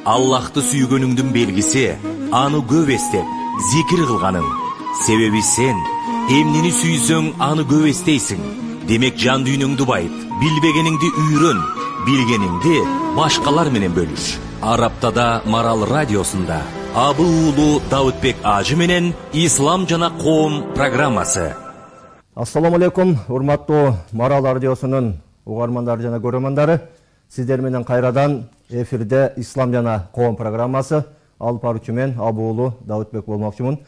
Аллахты сүйгөнүңдүн белгиси аны көп эстеп, зикир кылганың. Себеби сен эмнени сүйсөң, аны көп эстейсиң. Демек жан дүйнөңдү байыт, билбегениңди үйрөн, билгениңди башкалар менен бөлүш. Араптада Марал радиосунда Абы уулу Давытбек ажы менен Ислам жана коом программасы. Ассаламу алейкум, урматтуу Марал радиосунун угармандары жана көрөрмандары. Сиздер менен кайрадан эфирде Ислам жана коом программасы алып баруучу мен Абы уулу Давытбек болмокчумун.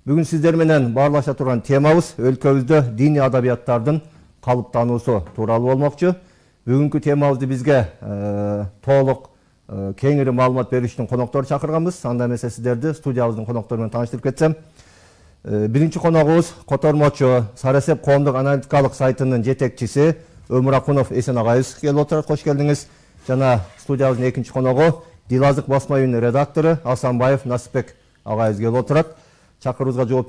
Бүгүн сиздер менен баарлаша турган темабыз өлкөбүздө диний адабияттардын калыптануусу тууралуу болмокчу. Бүгүнкү темабызды бизге толук кеңири маалымат бериш үчүн конокторду чакырганбыз. Анда эмесе сиздерди студиябыздын коноктору менен тааныштырып кетсем. Биринчи коногубуз котормочу Сарасеп коомдук аналитикалык сайтынын жетекчиси Өмүр Акунов Эсен агайыбыз келип отурат. Кош келдиңиз. Жана студиябыздын экинчи коногу Дилазык басма үйүнүнүн редактору Асанбаев Насипбек агайыбыз келип отурат. Чакырууга жооп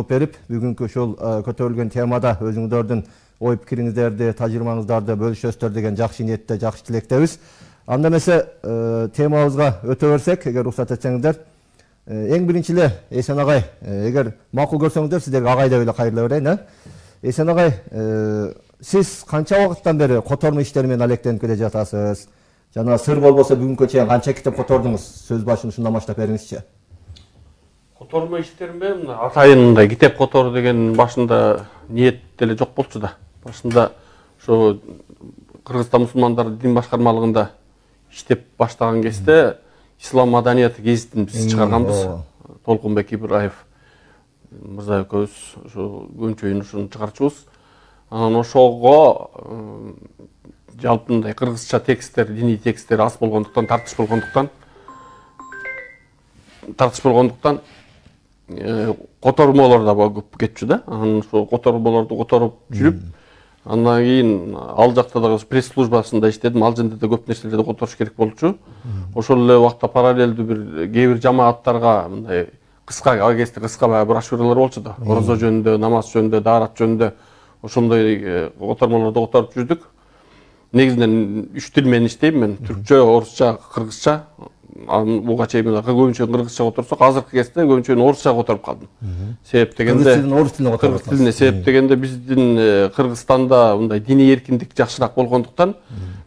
берип, бүгүнкү ушул көтөрүлгөн темада өзүңүздөрдүн ой пикириңиздерди, тажрыйбаңыздарды бөлүшөсүздөр деген жакшы ниетте, жакшы тилектебиз. Анда эмесе темабызга өтө берсек, эгер уруксат этсеңиздер, эң биринчи эле Эсен агай, эгер макул көрсөңүздөр, сиздерге агай деп эле кайрыла берейин, Эсен агай, сиз канча убакыттан бери котормо иштери менен алектенип келе жатасыз? Жана сыр болбосо бүгүнкү чейин канча китеп котордуңуз? Сөз башын ушундан баштап бериңизчи. Котормо иштерим мен атайын мындай китеп котору деген башында ниет деле жок болчу да. Башында ошо Кыргызстан мусулмандары дин башкармалыгында иштеп баштаган кезде Ислам маданияты гезитин биз чыгарганбыз. Толкунбек Ибраев мырза экөөбүз ошо көнчөйүн ушуну чыгарчубуз. Анан ошого жалпы мындай кыргызча тексттер, диний тексттер аз болгондуктан, тартыш болгондуктан котормолор да көп кетчү да. Анан ошо котормолорду которуп жүрүп, андан кийин ал жакта дагы пресс-службасында иштедим. Ал жерде да көп нерселерди которуш керек болчу. Ошол эле убакта параллелдүү бир кээ бир жамааттарга мындай кыска агесте кыска брошюралар болчу да. Орозо жөнүндө, намаз жөнүндө, даарат жөнүндө ошондой котормолорду которуп жүрдүк. Негизинен 3 тил менен иштейм мен: түркчө, орусча, кыргызча. Буга чейин көбүнчө кыргызча которсок, азыркы кезде көбүнчө орусча которуп калдым. Себеп дегенде кыргыз тилине себеп дегенде биздин Кыргызстанда мындай диний эркиндик жакшыраак болгондуктан,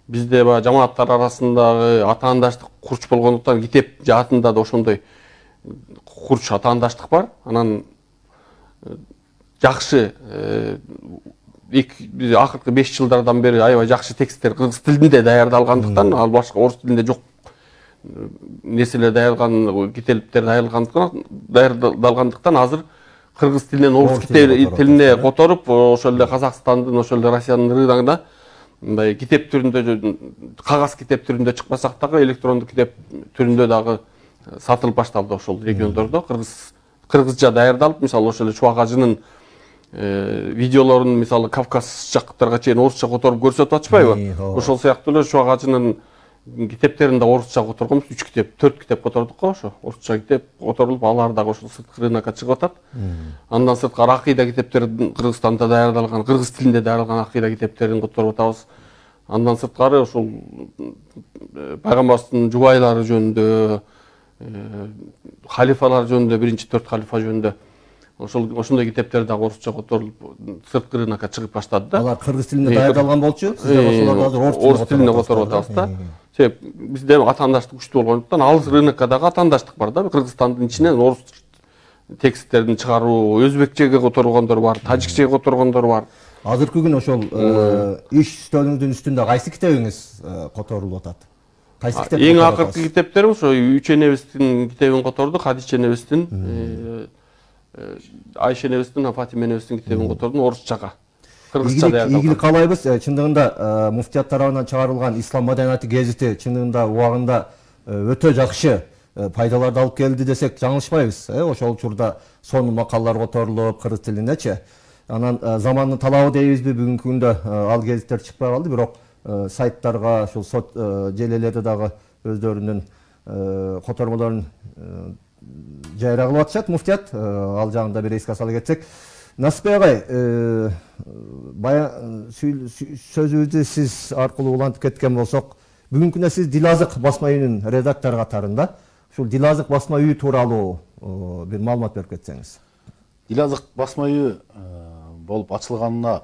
бизде баягы жамааттар арасындагы атаандаштык курч болгондуктан, китеп жаатында да ошондой курч атаандаштык бар. Анан жакшы биз акыркы 5 жылдардан бери аябай жакшы тексттер кыргыз тилинде даярдалгандыктан, ал башка орус тилинде жок нерселер даярдалган, китептер даярдалгандыктан азыр кыргыз тилинен орус тилине которуп, ошол эле Казакстандын, ошол эле Россиянын рыногуна мындай китеп түрүндө, кагаз китеп түрүндө чыкпасак дагы электрондук китеп түрүндө дагы сатылып башталды ошол региондордо. Кыргызча даярдалып, мисалы ошол эле Чубак ажынын видеолорун мисалы Кавказ жактарга чейин орусча которуп көрсөтүп атышпайбы? Ошол сыяктуу эле Чубак ажынын китептерин да орусча которгонбуз. 3 китеп, 4 китеп котордук го ошо. Орусча китеп которулуп, алар дагы ошол сырткы рынокко чыгып атат. Андан сырткары акыйда китептерин Кыргызстанда даярдалган, кыргыз тилинде даярдалган акыйда китептерин которуп атабыз. Андан сырткары ошол пайгамбарыбыздын жубайлары жөнүндө, халифалар жөнүндө, биринчи 4 халифа жөнүндө ошондой китептер дагы орусча которулуп, сырткы рынокко чыгып баштады да. Алар кыргыз тилинде даярдалган болчу, сиздер ошолорду азыр орус тилинде которуп атабыз да. Себеп бизде атаандаштык күчтүү болгондуктан, ал рынокко дагы атаандаштык бар да. Кыргызстандын ичинен орус тексттерин чыгаруу, өзбекчеге которгондор бар, тажикчеге которгондор бар. Азыркы күнү ошол иш стөлүңүздүн үстүндө кайсы китебиңиз которулуп атат? Кайсы китеп? Эң акыркы китептерим ошо Үч энебиздин китебин котордук, Хадиче энебиздин, Айша энебиздин, Фатима энебиздин китебин котордум орусчага. Кыргызча даярдалган. Ийгилик каалайбыз. Чындыгында муфтият тарабынан чыгарылган Ислам маданияты гезити чындыгында убагында өтө жакшы пайдаларды алып келди десек жаңылышпайбыз. Ошол учурда сонун макалалар которулуп, кыргыз тилиндечи. Анан замандын талабы дейбизби, бүгүнкү күндө ал гезиттер чыкпай калды, бирок сайттарга, ушул сот желелерде дагы өздөрүнүн котормолорун жайра кылып атышат муфтият. Ал жагында бир эске сала кетсек, Насипбек агай, сөзүбүздү сиз аркылуу улантып кеткен болсок, Бүгүнкү күндө сиз Дилазык басма үйүнүн редактору катарында. Ушул Дилазык басма үйү тууралуу бир маалымат берип кетсеңиз. Дилазык басма үйү болуп ачылганына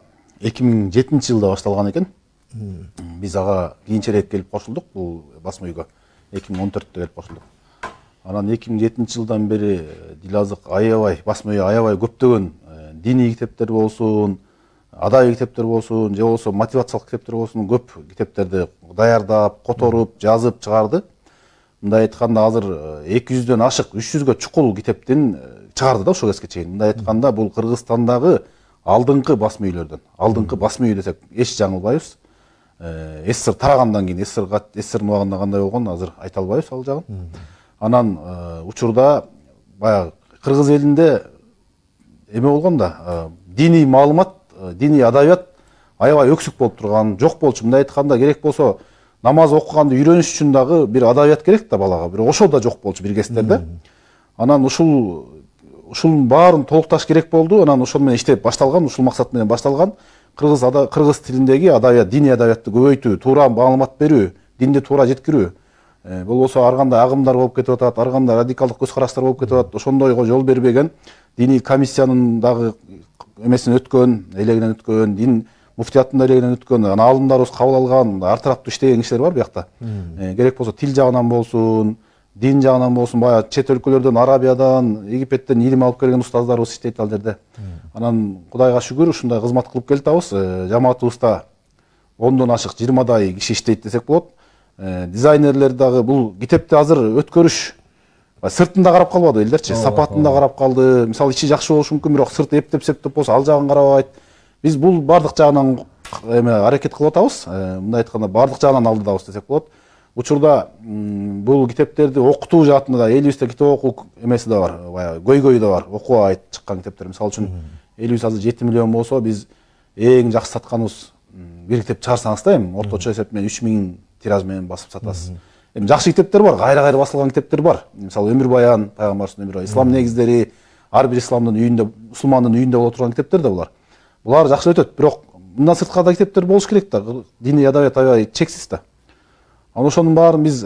2007 жылда башталган экен. Биз ага кийинчерээк келип кошулдук бул басма үйгө. 2014-тө келип кошулдук. Анан 2007 жылдан бери Дилазык аябай басма үйү аябай көптөгөн диний китептер болсун, адабий китептер болсун, же болбосо мотивациялык китептер болсун, көп китептерди даярдап, которуп, жазып чыгарды. Мындай айтканда азыр 200дөн ашык, 300гө чукул китептин чыгарды да ошол кезге чейин. Мындай айтканда бул Кыргызстандагы алдыңкы басма үйлөрдөн. Алдыңкы басма үй десек эч жаңылбайбыз. СССР тарагандан кийин СССРдин убагында кандай болгон азыр айта албайбыз ал жагын. Анан учурда баягы кыргыз элинде эме болгон да, диний маалымат, диний адабият аябай өксүк болуп турган, жок болчу. Мындай айтканда керек болсо намаз окуганды үйрөнүш үчүн дагы бир адабият керек да балага. Бирок ошол да жок болчу бир кездерде. Анан ушунун баарын толукташ керек болду. Анан ошол менен иштеп башталган, ушул максат менен башталган кыргыз тилиндеги адабият, диний адабиятты көбөйтүү, туура маалымат берүү, динди туура жеткирүү. Болбосо ар кандай агымдар болуп кетип атат, ар кандай радикалдык көз караштар болуп кетип атат. Ошондойго жол бербеген диний комиссиянын дагы эмесин өткөн, элегинен өткөн, дин муфтиятын элегинен өткөн, анан аалымдарыбыз кабыл алган, ар тараптуу иштеген кишилер бар биякта. Керек болсо тил жагынан болсун, дин жагынан болсун, баягы чет өлкөлөрдөн, Арабиядан, Египеттен илим алып келген устаздарыбыз иштейт ал жерде. Анан Кудайга шүгүр ушундай кызмат кылып келатабыз. Жамаатыбызда 10дон ашык 20дай киши иштейт десек болот. Дизайнерлер дагы бул китепти азыр өткөрүш сыртында карап калбады элдерчи, сапатында карап калды. Мисалы ичи жакшы болушу мүмкүн, бирок сырты эптеп болсо ал жагын карабайт. Биз бул бардык жагынан аракет кылып атабыз. Мындай айтканда бардык жагынан алдыдабыз десек болот. Учурда бул китептерди окутуу жаатында да элибизде китеп окуу эмеси да бар, баягы көйгөй да бар. Окуга айт чыккан китептер. Мисалы үчүн элибиз азыр 7 миллион болсо, биз эң жакшы сатканыбыз бир китеп чыгарсаңыз да эми орточо эсеп менен 3000 тираж менен басып сатасыз. Эми жакшы китептер бар, кайра басылган китептер бар. Мисалы Өмүр Баян, пайгамбарыбыздын өмүрү, ислам негиздери, ар бир исламдын үйүндө, мусулмандын үйүндө боло турган китептер да булар. Булар жакшы өтөт, бирок мындан сырткы да китептер болуш керек да. Диний адабият аябай чексиз да. Анан ошонун баарын биз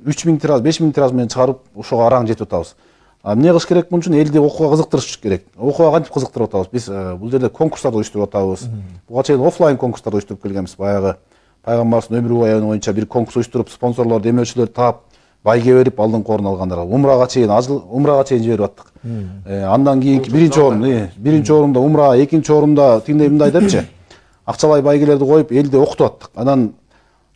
3000 тираж, 5000 тираж менен чыгарып, ошого араң жетип атабыз. Эмне кылыш керек мун үчүн? Элди окууга кызыктырыш керек. Окууга кантип кызыктырып атабыз? Биз бул жерде конкурстарды уюштуруп атабыз. Буга чейин офлайн конкурстарды уюштуруп келгенбиз. Баягы пайгамбарыбыздын өмүрү баяны боюнча бир конкурс уюштуруп, спонсорлор, демөөрчүлөр таап, байге берип, алдыңкы орун алгандарга умрага чейин жиберип аттык. Андан кийинки биринчи орунда умра, экинчи орунда тигиндей мындай депчи. Акчалай байгелерди коюп, элди окутуп аттык. Анан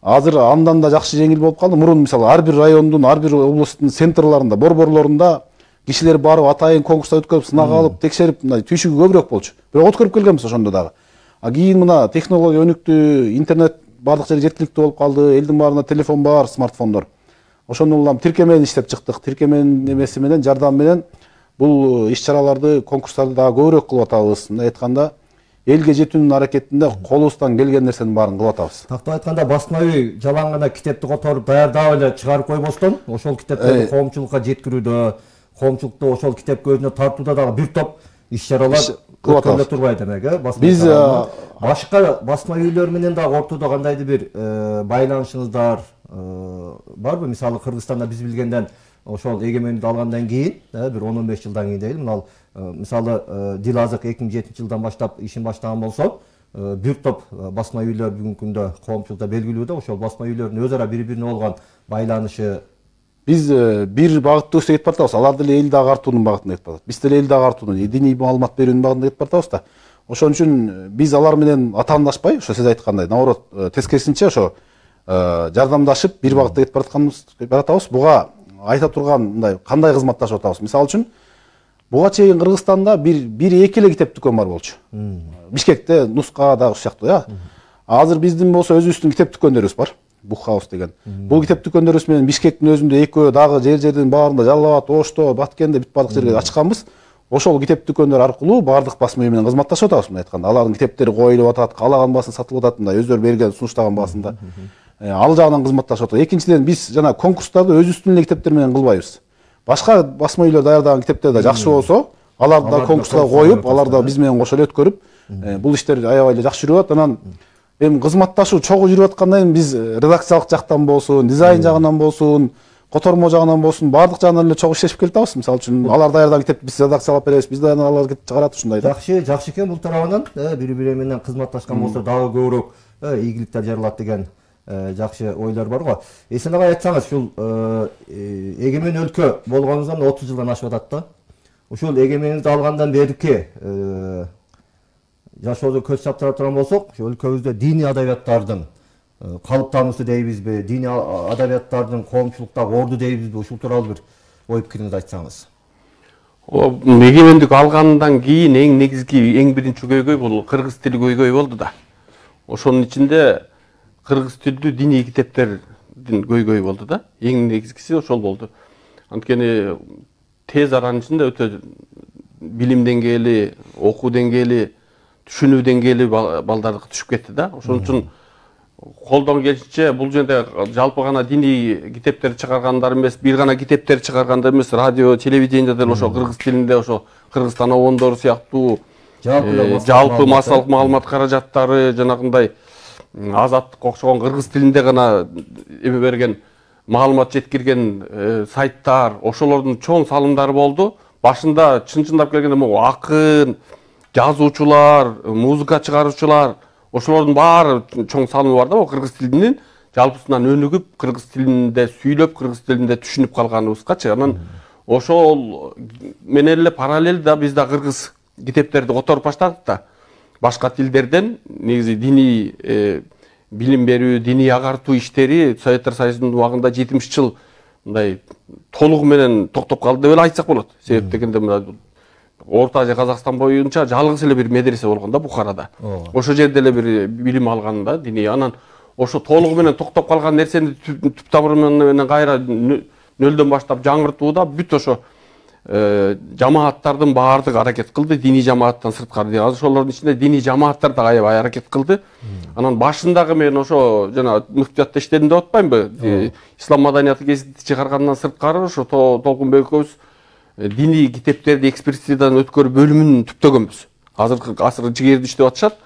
азыр андан да жакшы жеңил болуп калды. Мурун мисалы ар бир райондун, ар бир областтын центрларында, борборлорунда кишилер барып атайын конкурста өткөрүп, сынак алып, текшерип, мындай түйшүгү көбүрөөк болчу. Бирок өткөрүп келгенбиз ошондо дагы. Кийин мына технология өнүктү, интернет бардык жерге жеткиликтүү болуп калды, элдин баарында телефон бар, смартфондор. Ошондон улам тиркемени иштеп чыктык. Тиркеменин эмеси менен, жардам менен бул иш-чараларды, конкурстарды дагы көбүрөөк кылып атабыз. Мындай айтканда, элге жетүүнүн аракетинде колубуздан келген нерсенин баарын кылып атабыз. Тактап айтканда басма үй жалаң гана китепти которуп даярдап эле чыгарып койбостон, ошол китептерди коомчулукка жеткирүүдө, коомчулукту ошол китепке өзүнө тартууда дагы бир топ иш-чаралар өткөрүлө турбай демек, Биз башка басма үйлөр менен дагы ортодо кандайдыр бир байланышыңыздар барбы? Мисалы Кыргызстанда биз билгенден ошол эгемендикти алгандан кийин, бир 10-15 жылдан кийин дейли, мына мисалы Дилазык 2007 жылдан баштап ишин баштаган болсо, бир топ басма үйлөр бүгүнкү күндө коомчулукта белгилүү да, ошол басма үйлөрдүн өз ара бири-бирине болгон байланышы. Биз бир багытта кетип баратабыз. Алар деле эл дагы артуунун багытында кетип барат. Биз деле эл дагы артуунун, диний маалымат берүүнүн багытында кетип баратабыз да. Ошон үчүн биз алар менен атаандашпай, ошо сиз айткандай, наоборот, тескерисинче ошо жардамдашып бир багытта кетип баратабыз. Буга айта турган мындай кандай кызматташып атабыз? Мисалы үчүн буга чейин Кыргызстанда бир эки эле китеп дүкөн бар болчу. Бишкекте, Нуска дагы ушул сыяктуу, Азыр биздин болсо өзүбүздүн китеп дүкөндөрүбүз бар. Буххаус деген. Бул китеп дүкөндөрүбүз менен Бишкектин өзүндө экөө дагы жердин баарында Жалал Абад, Ошто, Баткенде бүт бардык жерге ачканбыз. Ошол китеп дүкөндөр аркылуу бардык басма үй менен кызматташып атабыз, мындай айтканда. Алардын китептери коюлуп атат, каалаган баасын сатылып атат, мындай өздөрү берген сунуштаган баасында. Ал жагынан кызматташып атат. Экинчиден биз жана конкурстарды өзүбүздүн эле китептер менен кылбайбыз. Башка басма үйлөр даярдаган китептер да жакшы болсо, аларды да конкурска коюп, аларды биз менен кошо эле өткөрүп, бул иштер аябай эле жакшы жүрүп атат. Анан эми кызматташуу чогуу жүрүп аткандан кийин биз редакциялык жактан болсун, дизайн жагынан болсун, котормо жагынан болсун, баардык жагынан эле чогуу иштешип келатабыз. Мисалы үчүн алар даярдаган китепти биз редакциялап беребиз, биз дагы алар чыгарат ушундай да. Жакшы экен бул тарабынан, бири-бири менен кызматташкан болсо дагы көбүрөөк ийгиликтер жаралат деген жакшы ойлор бар го. Эсен ага айтсаңыз, ушул эгемен өлкө болгонуңуздан 30 жылдан ашып атат да. Ушул эгемендикти алгандан берки жашоодо көз чаптыра турган болсок, өлкөбүздө диний адабияттардын калыптануусу дейбизби, диний адабияттардын коомчулуктагы орду дейбизби, ушул тууралуу бир ой пикириңизди айтсаңыз. Эгемендик алгандан кийин эң негизги, эң биринчи көйгөй бул кыргыз тили көйгөй болду да. Ошонун ичинде кыргыз тилдүү диний китептердин көйгөй болду да. Эң негизгиси ошол болду. Анткени тез аранын ичинде өтө билим деңгээли, окуу деңгээли, түшүнүү деңгээли балдардыкы түшүп кетти да. Ошон үчүн колдон келишинче бул жерде жалпы гана диний китептер чыгаргандар эмес, бир гана китептер чыгаргандар эмес, радио, телевидениеде деле ошо кыргыз тилинде ошо Кыргызстан обондору сыяктуу жалпы массалык маалымат каражаттары, жанагындай Азаттык окшогон кыргыз тилинде гана эме берген маалымат жеткирген сайттар, ошолордун чоң салымдары болду. Башында чын-чындап келгенде могу акын, жазуучулар, музыка чыгаруучулар, ошолордун баары чоң салымы бар да, кыргыз тилинин жалпысынан өнүгүп, кыргыз тилинде сүйлөп, кыргыз тилинде түшүнүп калганыбызгачы. Анан ошол менен эле параллель да биз да кыргыз китептерди которуп баштадык да. Башка тилдерден негизи диний билим берүү, диний агартуу иштери Советтер Союзунун убагында 70 жыл мындай толугу менен токтоп калды деп эле айтсак болот. Себеп дегенде Орта Азия, Казакстан боюнча жалгыз эле бир медресе болгон да Бухарада. Ошол жерде эле бир билим алган да диний. Анан ошо толугу менен токтоп калган нерсени түп тамыры менен кайра нөлдөн баштап жаңыртууда бүт ошо жамааттардын баардыгы аракет кылды, диний жамааттан сырткары. Ошолордун ичинде диний жамааттар да аябай аракет кылды. Анан башындагы мен ошо жана муфтиятта иштедим деп атпаймынбы? Ислам маданияты гезити чыгаргандан сырткары ошо Толкунбек экөөбүз диний китептерди экспертизадан өткөрүү бөлүмүн түптөгөнбүз. Азыркы асыр жигерди иштеп атышат.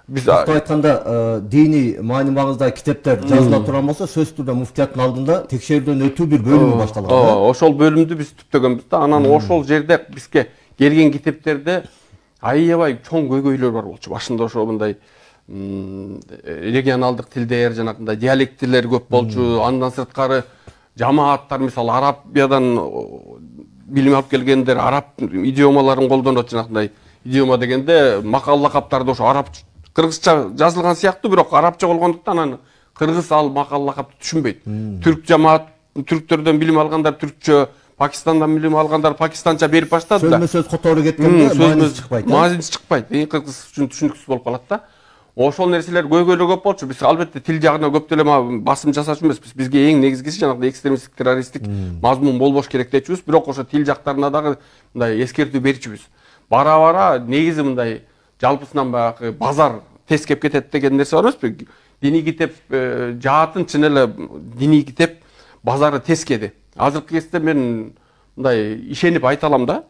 Биз айтканда диний маани маңыздагы китептер жазыла турган болсо, сөзсүз түрдө муфтияттын алдында текшерүүдөн өтүү бир бөлүмү башталган. Ошол бөлүмдү биз түптөгөнбүз да. Анан ошол жерде бизге келген китептерде аябай чоң көйгөйлөр бар болчу. Башында ошо мындай регионалдык тилдер, жанагындай диалектилер көп болчу. Андан сырткары жамааттар, мисалы Арабиядан билим алып келгендер араб идиомаларын колдонот, жанагындай идиома дегенде макал лакаптарды ошо араб кыргызча жазылган сыяктуу, бирок арабча болгондуктан аны кыргыз ал макал лакапты түшүнбөйт. Түрк жамаат, түрктөрдөн билим алгандар түркчө, Пакистандан билим алгандар пакистанча берип баштады да. Сөзмө-сөз которо кеткенде мааниси чыкпайт. Мааниси чыкпайт. Кыргыз үчүн түшүнүксүз болуп калат да. Ошол нерселер көйгөйлөр көп болчу. Биз албетте тил жагына көп деле басым жасачу эмеспиз. Бизге эң негизгиси жанагы экстремисттик, террористтик мазмун болбош керек депчүбүз. Бирок ошо тил жактарына дагы мындай эскертүү берчүбүз. Бара-бара негизи мындай жалпысынан баягы базар тез кеп кетет деген нерсе бар эмеспи? Диний китеп жаатын чын эле диний китеп базары тез кеди. Азыркы кезде мен мындай ишенип айта алам да,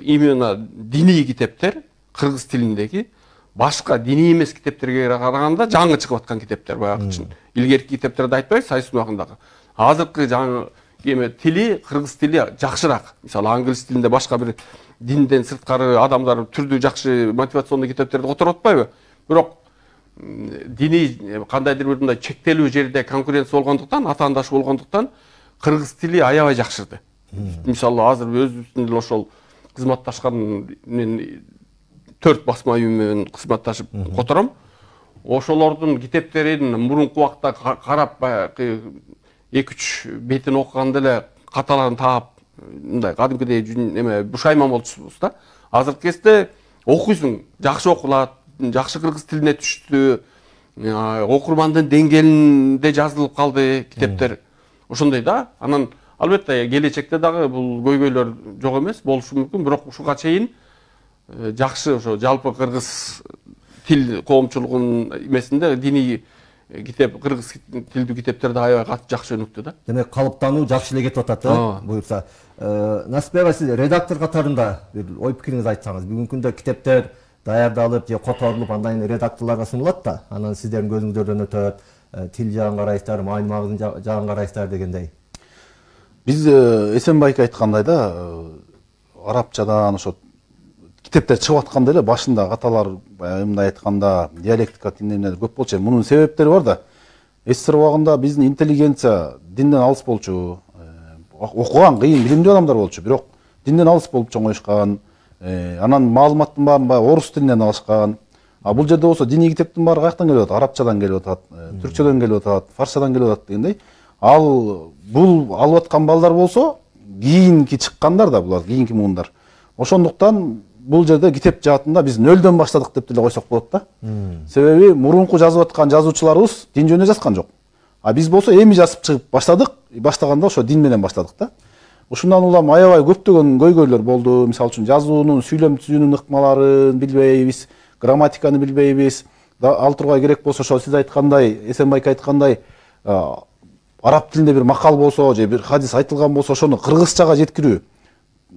именно диний китептер кыргыз тилиндеги башка диний эмес китептерге караганда жаңы чыгып аткан китептер баягы үчүн. Илгерки китептерди айтпайбыз, Союздун убагындагы. Азыркы жаңы эме тили, кыргыз тили жакшыраак. Мисалы англис тилинде башка бир динден сырткары адамдар түрдүү жакшы мотивационный китептерди которуп атпайбы? Бирок диний кандайдыр бир мындай чектелүү жерде конкуренция болгондуктан, атаандаш болгондуктан кыргыз тили аябай жакшырды. Мисалы азыр өзүбүздүн деле ошол кызматташкан мен 4 басма үйүм менен кызматташып котором. Ошолордун китептерин мурунку убакта карап баягы 2-3 бетин окуганда эле каталарын таап мындай кадимкидей эме бушайман болчубуз да. Азыркы кезде окуйсуң, жакшы окулат, жакшы кыргыз тилине түштү, окурмандын деңгээлинде жазылып калды китептер. Ошондой да. Анан албетте келечекте дагы бул көйгөйлөр жок эмес, болушу мүмкүн, бирок ушуга чейин жакшы ошо жалпы кыргыз тил коомчулугунун эмесинде диний китеп, кыргыз тилдүү китептерди аябай катты жакшы өнүктү да. Демек калыптануу жакшы эле кетип атат, буюрса. Насипбек ага, сиз редактор катарында бир ой пикириңизди айтсаңыз. Бүгүнкү күндө китептер даярдалып же которулуп андан кийин редакторлорго сунулат да, анан сиздердин көзүңүздөрдөн өтөт, тил жагын карайсыздар, маани магызын жагын карайсыздар дегендей. Биз Эсенбай айткандай да, арабчадан ошо китептер чыгып атканда эле башында каталар мындай айтканда диалектика тилдер көп болчу. Мунун себептери бар да. СССР убагында биздин интеллигенция динден алыс болчу. Окуган кыйын билимдүү адамдар болчу, бирок динден алыс болуп чоңоюшкан. Анан маалыматтын баарын орус тилинен алышкан. А бул жерде болсо диний китептин баары каяктан келип атат? Арабчадан келип атат, түркчөдөн келип атат, фарсчадан келип атат дегендей. Ал бул алып аткан балдар болсо кийинки чыккандар да, булар кийинки муундар. Ошондуктан бул жерде китеп жаатында биз нөлдөн баштадык деп деле койсок болот да. Себеби мурунку жазып аткан жазуучуларыбыз дин жөнүндө жазган жок. А биз болсо эми жазып чыгып баштадык. Баштаганда ошо дин менен баштадык да. Ушундан улам аябай көптөгөн көйгөйлөр болду. Мисалы үчүн жазуунун, сүйлөм түзүүнүн ыкмаларын билбейбиз, грамматиканы билбейбиз. Ал тургай керек болсо ошо сиз айткандай, Эсенбай айткандай, араб тилинде бир макал болсо же бир хадис айтылган болсо ошону кыргызчага жеткирүү.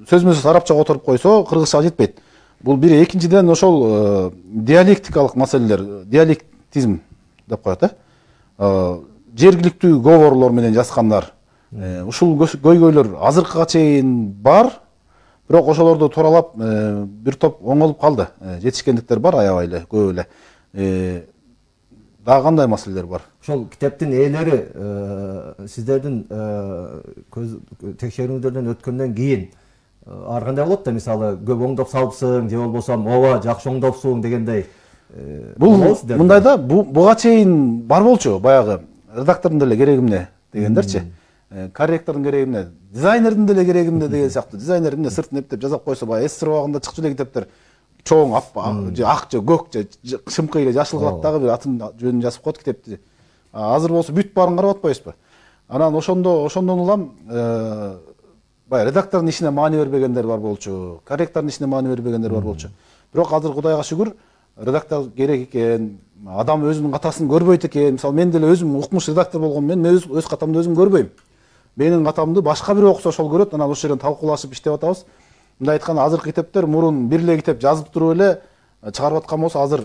Сөзмө-сөз арабчага отуруп койсо кыргызчага жетпейт. Бул бири, экинчиден ошол диалектикалык маселелер, диалектизм деп коет, жергиликтүү говорлор менен жазгандар. Ушул көйгөйлөр азыркыга чейин бар, бирок ошолорду тууралап бир топ оңолуп калды. Жетишкендиктер бар аябай эле, көп эле. Дагы кандай маселелер бар? Ошол китептин ээлери сиздердин текшерүүңүздөрдөн өткөндөн кийин ар кандай болот да, мисалы көп оңдоп салыпсың же болбосо ооба жакшы оңдопсуң дегендей. Бул мындай да, буга чейин бар болчу, баягы редактордун деле кереги эмне дегендерчи. Корректордун кереги эмне, дизайнердин деле кереги эмне деген сыяктуу. Дизайнер эмне сыртын эптеп жасап койсо, баягы СССР убагында чыкчу эле китептер чоң, же ак же көк же шымкы эле жашыл кылат дагы бир атын жөнүн жазып коет китепти. Азыр болсо бүт баарын карап атпайбызбы? Анан ошондон улам баягы редактордун ишине маани бербегендер бар болчу, корректордун ишине маани бербегендер бар болчу. Бирок азыр Кудайга шүгүр, редактор керек экен, адам өзүнүн катасын көрбөйт экен. Мисалы мен деле өзүм укмуш редактор болгон мен өз катамды өзүм көрбөйм. Менин катамды башка бирөө окуса ошол көрөт, анан ошол жерден талкуулашып иштеп атабыз. Мындай айтканда, азыркы китептер мурун бир эле китеп жазып туруп эле чыгарып аткан болсо, азыр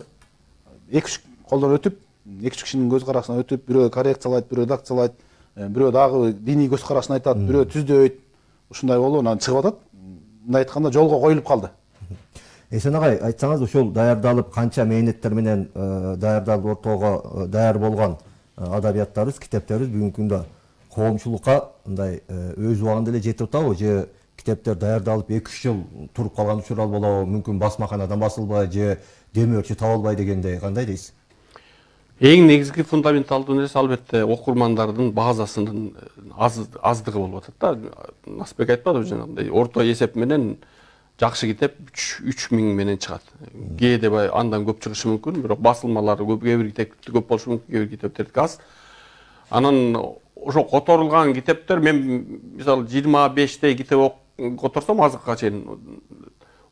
2-3 колдон өтүп, 2-3 кишинин көз карашынан өтүп, бирөө коррекциялайт, бирөө редакциялайт, бирөө дагы диний көз карашын айтат, бирөө түздөйт. Ушундай болуп анан чыгып атат. Мындай айтканда жолго коюлуп калды. Эсен агай, айтсаңыз, ушул даярдалып канча мээнеттер менен даярдалып ортого даяр болгон адабияттарыбыз, китептерибиз бүгүнкү күндө коомчулукка мындай өз убагында эле жетип атабы, же китептер даярдалып 2-3 жыл туруп калган учурлар болобу, мүмкүн басмаканадан басылбай же демөөрчү табылбай дегендей, кандай дейсиз? Эң негизги фундаменталдуу нерсе албетте окурмандардын базасынын аздыгы болуп атат да. Насбек айтпадыбы жанагындай, орто эсеп менен жакшы китеп 3000 менен чыгат. Кээде андан көп чыгышы мүмкүн, бирок басылмалары көп, кээ бир китеп көп болушу мүмкүн, кээ бир китептердики аз. Анан ошо которулган китептер, мен мисалы 25 китеп которсом азыркыга чейин,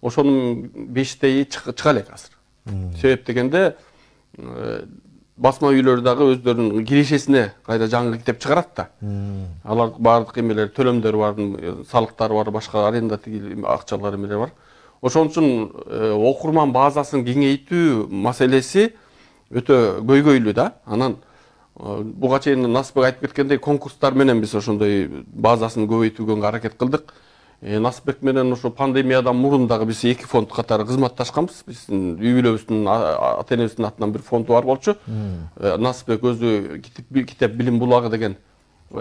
ошонун 5 чыга элек азыр. Себеп дегенде басма үйлөр дагы өздөрүнүн кирешесине кайра жаңы китеп чыгарат да. Алар баардык эмелер, төлөмдөр бар, салыктар бар, башка аренда акчалар эмелер бар. Ошон үчүн окурман базасын кеңейтүү маселеси өтө көйгөйлүү да. Анан буга чейин Насбек айтып кеткендей, конкурстар менен биз ошондой базасын көбөйтүүгө аракет кылдык. Насбек менен ошо пандемиядан мурун дагы биз 2 фонд катары кызматташканбыз. Биздин үй бүлөбүздүн, ата-энебиздин атынан бир фонд бар болчу. Насбек өзү китеп билим булагы деген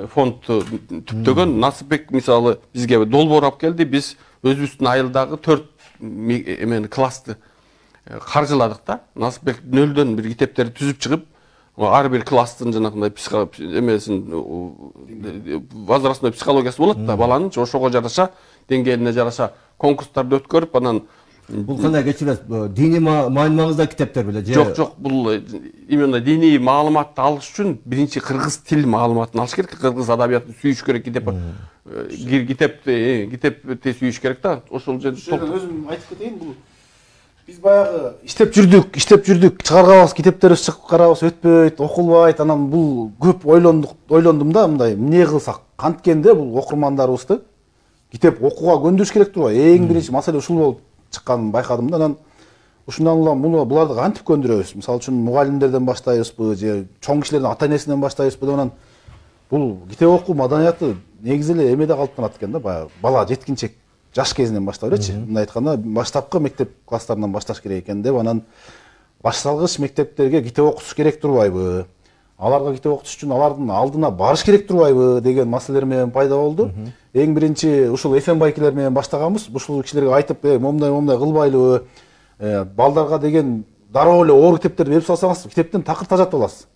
фонд түптөгөн. Насбек мисалы бизге долбоор алып келди. Биз өзүбүздүн айылдагы 4 эмени классты каржыладык да. Насбек нөлдөн бир китептерди түзүп чыгып, ар бир класстын жанагындай эмесин, возрастной психологиясы болот да, баланын ошого жараша, деңгээлине жараша конкурстарды өткөрүп, анан бул кандай кечиресиз, диний маани маңызда китептер беле же? Жок, бул именно диний маалыматты алыш үчүн биринчи кыргыз тил маалыматын алыш керек, кыргыз адабиятын сүйүш керек, китепти сүйүш керек да. Ошол жерде өзүм айтып кетейин, бул биз баягы иштеп жүрдүк, чыгарганбыз, китептерибиз чыгып карабыз, өтпөйт, окулбайт. Анан бул көп ойлондум да, мындай эмне кылсак, канткенде бул окурмандарыбызды китеп окууга көндүрүш керек турбайбы? Эң биринчи маселе ушул болуп чыкканын байкадым да. Анан ушундан улам буларды кантип көндүрөбүз? Мисалы үчүн мугалимдерден баштайбызбы же чоң кишилердин ата энесинен баштайбызбы деп анан бул китеп окуу маданияты негизи эле эмеде калыптанат экен да, баягы бала жеткинчек жаш кезинен баштап элечи. Мындай айтканда баштапкы мектеп класстарынан башташ керек экен деп анан башталгыч мектептерге китеп окутуш керек турбайбы? Аларга китеп окутуш үчүн алардын алдына барыш керек турбайбы деген маселелер менен пайда болду. Эң биринчи ушул FM байкелер менен баштаганбыз. Ушул кишилерге айтып, момундай кылбайлыбы? Балдарга деген дароо эле оор китептерди берип салсаңыз, китептен такыр тажатып аласыз.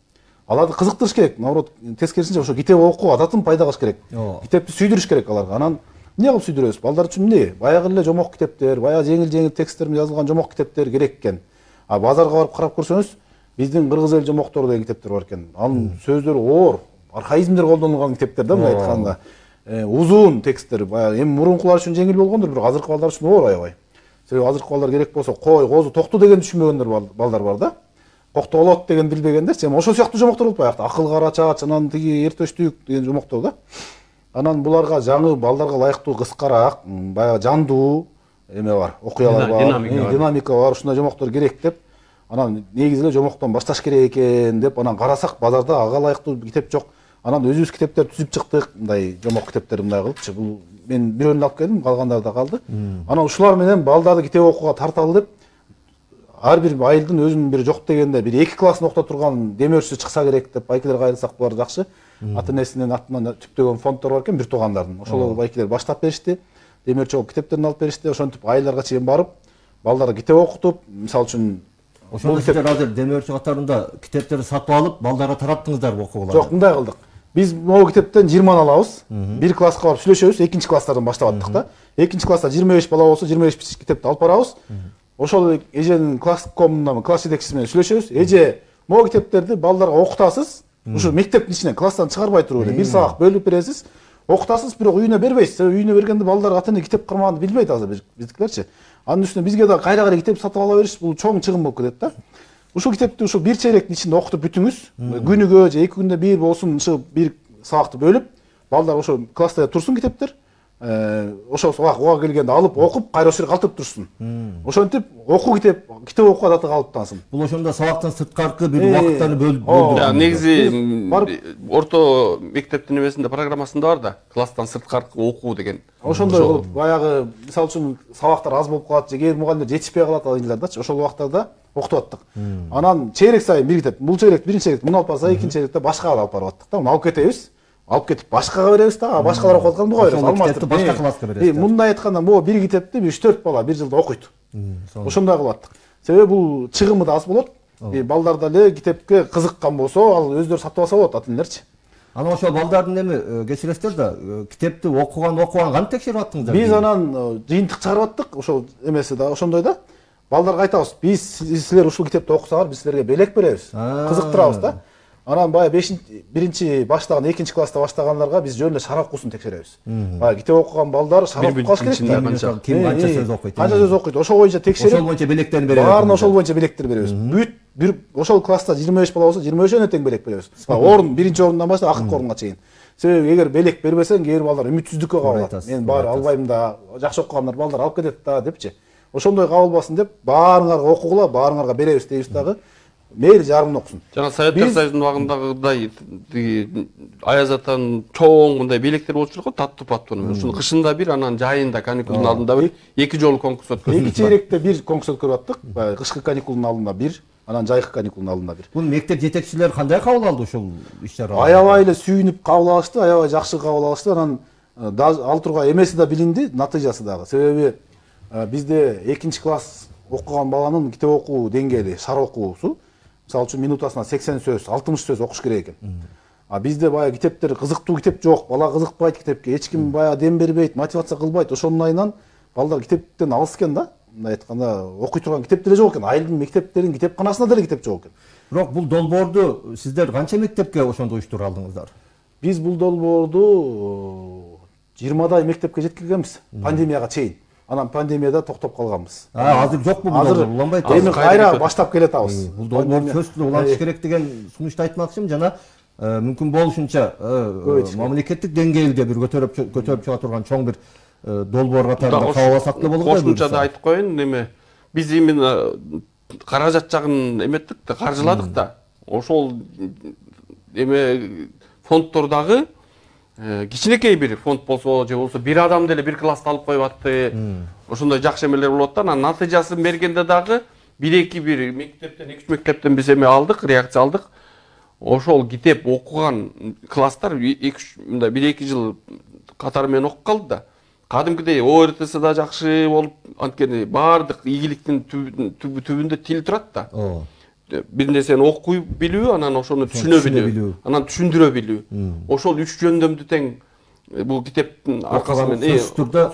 Аларды кызыктырыш керек. Наоборот, тескерисинче ошо китеп окуу адатын пайда кылыш керек. Китепти сүйдүрүш керек аларга. Анан эмне кылып сүйдүрөбүз? Балдар үчүн эмне? Баягы эле жомок китептер, баягы жеңил тексттер менен жазылган жомок китептер керек экен. А базарга барып карап көрсөңүз, биздин кыргыз эл жомоктору деген китептер бар экен. Анын сөздөрү оор, архаизмдер колдонулган китептер да, мындай айтканда. Узун тексттер, баягы эми мурункулар үчүн жеңил болгондур, бирок азыркы балдар үчүн оор аябай. Себеби азыркы балдар керек болсо кой, козу, токту деген түшүнбөгөндөр балдар бар да. Кокто болот деген билбегендер, ошол сыяктуу жомоктор болуп баягы акыл кара чач, анан тиги эртөштүк деген жомоктор да. Анан буларга жаңы балдарга ылайыктуу кыскараак, баягы жандуу эме бар, окуялар бар, динамика бар, ушундай жомоктор керек деп, анан негизи эле жомоктон башташ керек экен деп, анан карасак базарда ага ылайыктуу китеп жок. Анан өзүбүз китептер түзүп чыктык, мындай жомок китептер мындай кылыпчы. Бул мен бирөөнү алып келдим, калгандары да калды. Анан ушулар менен балдарды китеп окууга тарталы деп, ар бир айылдын өзүнүн бир жок дегенде бир 2 классын окута турган демөөрчүсү чыкса керек деп байкелерге айрылсак булар жакшы. Ата энесинин атынан түптөгөн фонддор бар экен, бир туугандардын. Ошол байкелер баштап беришти. Демөөрчү китептерин алып беришти. Ошентип айылдарга чейин барып, балдарга китеп окутуп, мисалы үчүн ошондо сиздер азыр демөөрчү катарында китептерди сатып алып, балдарга тараттыңыздарбы окуугаларга? Жок, мындай кылдык. Биз могу китептен 20 алабыз. Бир класска барып сүйлөшөбүз, 2-нчи класстардан баштап аттык да. 2-нчи класста 25 бала болсо, 25 китепти алып барабыз. Ошол эженин класс комундан класс жетекчиси менен сүйлөшөбүз. Эже, могу китептерди балдарга окутасыз. Ушу мектептин ичинен класстан чыгарбай туруп эле 1 саат бөлүп бересиз. Окутасыз, бирок үйүнө бербейсиз. Себеби үйүнө бергенде балдар ата эне китеп кармаганды билбейт азыр биздикилерчи. Анын үстүнө бизге да кайра китеп сатып ала бериш, бул чоң чыгым болуп кетет да. Ушул китепти ушул 1 чейректин ичинде окутуп бүтүңүз. Күнүгө же 2 күндө бир болсун, ушу 1 саатты бөлүп, балдар ошо класста турсун китептер. Ошол ага келгенде алып окуп, кайра ошол жерге калтырып турсун. Ошентип окуу китеп окуу адаты калыптансын. Бул ошондо сабактан сырткаркы бир убакыттарды бөлдүрүп. Негизи орто мектептин эмесинде программасында бар да, класстан сырткаркы окуу деген. Ошондой болуп, баягы мисалы үчүн сабактар аз болуп калат, же кээ бир мугалимдер жетишпей калат айылдардачы, ошол убактарда окутуп аттык. Анан чейрек сайын бир китеп, бул чейрек биринчи чейрек муну алып барса, экинчи чейректе башкага алып барып аттык да. Муну алып кетебиз. Алып кетип башкага беребиз да, башкалар окуп атканда кой беребиз. Алмастырып башка класска беребиз. Мындай айтканда, могу бир китепти 3-4 бала бир жылда окуйт. Ошондой кылып аттык. Себеби бул чыгымы да аз болот. Балдар деле китепке кызыккан болсо, ал өздөрү сатып алса болот ата энелерчи. Анан ошол балдардын эми кечиресиздер да, китепти окуган кантип текшерип аттыңыздар? Биз анан жыйынтык чыгарып аттык, ошол эмеси да ошондой да. Балдарга айтабыз, биз силер ушул китепти окусаңар, биз силерге белек беребиз. Кызыктырабыз да. Анан баягы 1-биринчи баштаган, 2-нчи класста баштагандарга биз жөн эле шара окуусун текшеребиз. Баягы китеп окуган балдар шара окуп калыш керек да. Ким канча сөз окуйт? Канча сөз окуйт? Ошол боюнча текшерип, ошол боюнча белектерин беребиз. Баарына ошол боюнча белектер беребиз. Бир ошол класста 25 бала болсо, 25-өөнө тең белек беребиз. Орун биринчи орундан баштап акыркы орунга чейин. Себеби эгер белек бербесең, кээ бир балдар үмүтсүздүккө кабылат. Мен баары албайм да, жакшы окугандар балдар алып кетет да депчи. Ошондой кабылбасын деп, баарыңарга окугула, баарыңарга беребиз дейбиз дагы. Мейли жарымын окусун. Жана Советтер Союзунун убагындагыдай Аяз атанын чоң мындай белектер болчу го, таттуу паттуу. Ушуну кышында бир, анан жайында каникулдун алдында бир, 2 жолу конкурс өткөздүк. 2 чейректе бир конкурс өткөрүп аттык. Кышкы каникулдун алдында бир, анан жайкы каникулдун алдында бир. Бул мектеп жетекчилери кандай кабыл алды ушул иш-чараны? Аябай эле сүйүнүп кабыл алышты, аябай жакшы кабыл алышты. Анан ал тургай эмеси да билинди, натыйжасы дагы. Себеби бизде 2-нчи класс окуган баланын китеп окуу деңгээли, шар окуусу мисалы үчүн минутасына 80 сөз, 60 сөз окуш керек экен. А бизде баягы китептер, кызыктуу китеп жок, бала кызыкпайт китепке, эч ким баягы дем бербейт, мотивация кылбайт. Ошондайынан балдар китептен алыс экен да. Мындай айтканда, окуй турган китеп деле жок экен. Айылдын мектептеринин китепканасында деле китеп жок экен. Бирок бул долбоорду сиздер канча мектепке ошондо уюштуруп алдыңыздар? Биз бул долбоорду 20дай мектепке жеткиргенбиз, пандемияга чейин. Анан пандемияда токтоп калганбыз. Азыр жокпу бул долбоор? Уланбайт. Эми кайра баштап келатабыз. Бул долбоор сөзсүз улантыш керек деген сунушту айтмакчымын. Жана мүмкүн болушунча мамлекеттик деңгээлде бир көтөрүп чыга турган чоң бир долбоор катарында кабыл алсак да болот. Кошумча да айтып коеюн, неме биз именно каражат жагын эметтик да, каржыладык да. Ошол эме фондтордагы кичинекей бир фонд болсо же болсо бир адам деле бир класстı алып коюп атты. Ошондой жакшы эмелер болот да. Анан натыйжасын бергенде дагы бир мектептен, 2-3 мектептен биз эме алдык, реакция алдык. Ошол китеп окуган класстар 1-2 жыл катары менен окуп калды да. Кадимкидей ОРТС да жакшы болуп, анткени баардык ийгиликтин түбүндө тил турат да. Бир нерсени окуй билүү, анан ошону түшүнө билүү, анан түшүндүрө билүү. Ошол 3 жөндөмдү тең бул китептин аркасы менен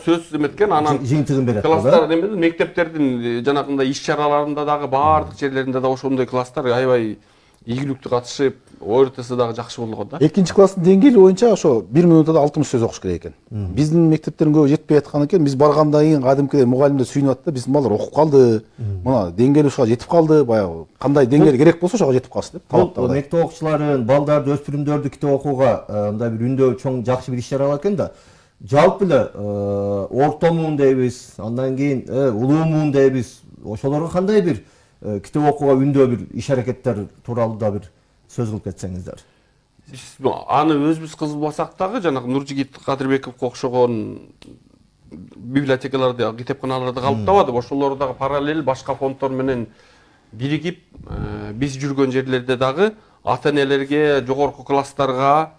сөз эметкен, анан жыйынтыгын берет. Класстар эме мектептердин жанагындай иш-чараларында дагы баардык жерлеринде да ошондой класстар аябай ийгиликтүү катышып, ОРТС дагы жакшы болгон да. 2-класстын деңгээли боюнча ошо 1 минутада 60 сөз окуш керек экен. Биздин мектептердин көбү жетпей аткан экен. Биз баргандан кийин кадимкидей мугалимдер сүйүнүп атты. Биздин балдар окуп калды. Мына деңгээли ушуга жетип калды. Баягы кандай деңгээл керек болсо ошого жетип калсын деп талаптагы. Мектеп окуучуларын, балдарды, өспүрүмдөрдү китеп окууга мындай бир үндөө чоң жакшы бир иш-чара экен да. Жалпы эле орто муун дейбиз, андан кийин улуу муун дейбиз. Ошолорго кандай бир китеп окууга үндөө бир иш-аракеттер тууралуу да бир сөз кылып кетсеңиздер. Аны өзүбүз кызмасак дагы жанагы Нуржигит Кадырбековго окшогон библиотекаларда, китепканаларда калыптабады. Ошолор дагы параллель башка фонддор менен биригип, биз жүргөн жерлерде дагы ата-энелерге, жогорку класстарга,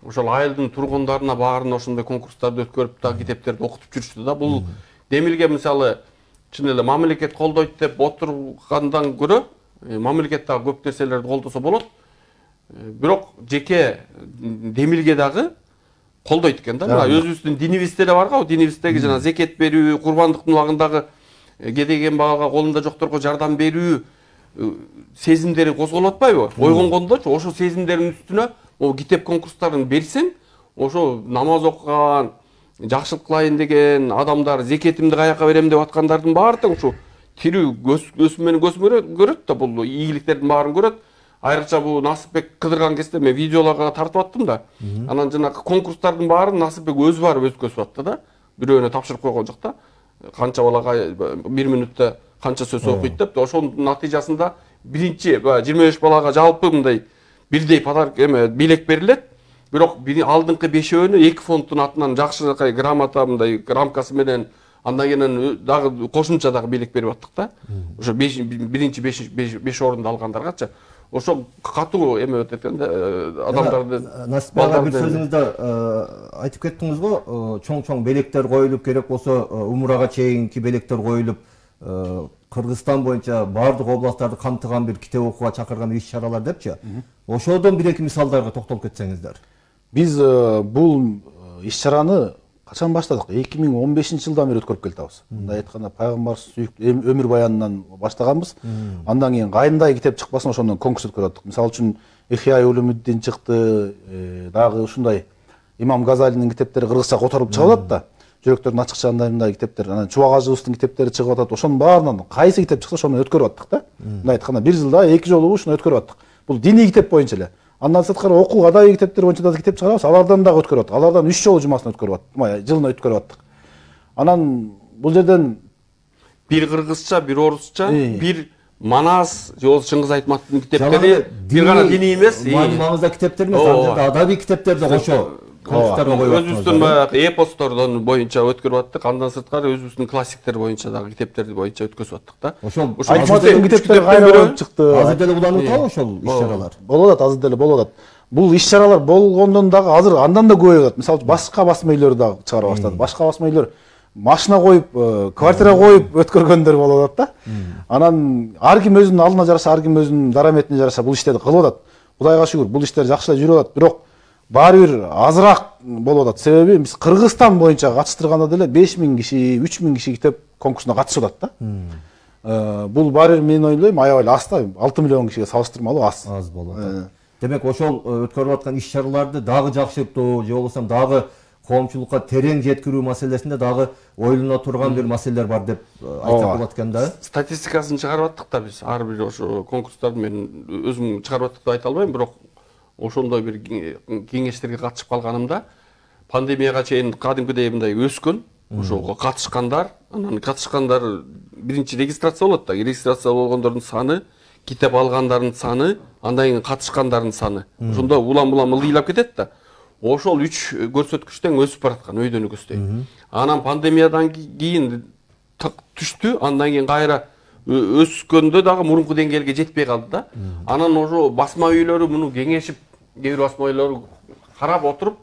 ошол айылдын тургундарына баарына ошондой конкурстарды өткөрүп дагы китептерди окутуп жүрүштү да. Бул демилге мисалы чын эле мамлекет колдойт деп отургандан көрө, мамлекет дагы көп нерселерди колдосо болот. Бирок жеке демилге дагы колдойт экен да. Мына өзүбүздүн динибизде эле барга, динибиздеги жана зекет берүү, курбандыктын убагындагы кедейген баага, колунда жокторго жардам берүү сезимдери козголуп атпайбы? Ойгонгондочу ошо сезимдердин үстүнө могу китеп конкурстарын берсең, ошо намаз окуган, жакшылык кылайын деген адамдар, зекетимди каяка берем деп аткандардын баары тең ушу тирүү өсүм көрөт да, бул ийгиликтердин баарын көрөт. Айрыкча бул Насипбек кыдырган кезде мен видеолорго тартып аттым да. Анан жанагы конкурстардын баарын Насипбек өзү барып өткөзүп атты да. Бирөөнө тапшырып койгон жок да. Канча балага 1 минутта канча сөз окуйт деп. Ошонун натыйжасында биринчи 25 балага жалпы мындай бирдей подарок белек берилет. Бирок алдыңкы 5-өөнү 2 фонддун атынан жакшы грамота мындай рамкасы менен андан кийин дагы кошумча дагы белек берип аттык да. Ошо биринчи 5 орунду алгандаргачы. Ошо катуу эме өтөт экен да, адамдарды. Насипбек бир сөзүңүздө айтып кеттиңиз го, чоң белектер коюлуп, керек болсо умурага чейинки белектер коюлуп, Кыргызстан боюнча баардык областтарды камтыган бир китеп окууга чакырган иш-чаралар депчи. Ошодон 1-2 мисалдарга токтолуп кетсеңиздер. Биз бул иш-чараны качан баштадык? 2015-жылдан бери өткөрүп келатабыз. Мындай айтканда пайгамбар сүйүктүү өмүр баянынан баштаганбыз. Андан кийин кайындай китеп чыкпасын ошондон конкурс өткөрүп аттык. Мисалы үчүн Ихя Улумуддин чыкты, дагы ушундай Имам Газалинин китептери кыргызча которуп чыгып атат да. Жүрөктөрдүн ачыкчандай китептер, анан Чубак Ажыбовдун китептери чыгып атат. Ошонун баарынан кайсы китеп чыкса ошону өткөрүп аттык да. Мындай айтканда 1 жылда 2 жолу ушуну өткөрүп аттык. Бул диний китеп боюнча эле. Андан сырткары окуу адабий китептер боюнча да китеп чыгарабыз. Алардан дагы өткөрүп аттык. Алардан 3 жолу жумасын өткөрүп аттык. Жылына өткөрүп аттык. Анан бул жерден бир кыргызча, бир орусча, бир Манас, Чыңгыз Айтматовдун китептери бир гана диний эмес, маңызда китептер эмес, анда адабий китептерди кошо конкурстарга коюп аттык. Өзүбүздүн эпостордон боюнча өткөрүп аттык. Андан сырткары өзүбүздүн классиктер боюнча дагы китептерди боюнча өткөзүп аттык да. Ошол Айтматовдун китептери кайра болуп чыкты. Азыр деле уланып атабы ошол иш-чаралар? Болуп атат, азыр деле болуп атат. Бул иш-чаралар болгондон дагы азыр андан да көбөйүп атат. Мисалы башка басма үйлөр дагы чыгара баштады. Башка басма үйлөр машина коюп, квартира коюп өткөргөндөр болуп атат да. Анан ар ким өзүнүн алдына жараша, ар ким өзүнүн дараметине жараша бул иштерди кылып атат. Кудайга шүгүр, бул иштер жакшы эле жүрүп атат. Бирок баары бир азыраак болуп атат. Себеби биз Кыргызстан боюнча катыштырганда деле 5000 киши, 3000 киши китеп конкурсуна катышып атат да. Бул баары бир мен ойлойм аябай аз да, 6 миллион кишиге салыштырмалуу аз. Аз болуп атат. Демек ошол өткөрүп аткан иш-чараларды дагы жакшыртуу, же болбосо дагы коомчулукка терең жеткирүү маселесинде дагы ойлоно турган бир маселелер бар деп айтсак болот экен да. Статистикасын чыгарып аттык да биз. Ар бир ошо конкурстарды мен өзүм чыгарып аттык деп айта албайм, бирок ошондой бир кеңештерге катышып калганымда пандемияга чейин кадимкидей мындай өскөн ошого катышкандар, анан катышкандар биринчи регистрация болот да. Регистрация болгондордун саны, китеп алгандардын саны, андан кийин катышкандардын саны. Ошондо улам-улам ылдыйлап кетет да. Ошол 3 көрсөткүчтөн өсүп бараткан өйдөн өгөздөй. Анан пандемиядан кийин түштү, андан кийин кайра өскөндө дагы мурунку деңгээлге жетпей калды да. Анан ошо басма үйлөрү муну кеңешип, кээ бир басма үйлөрү карап отуруп,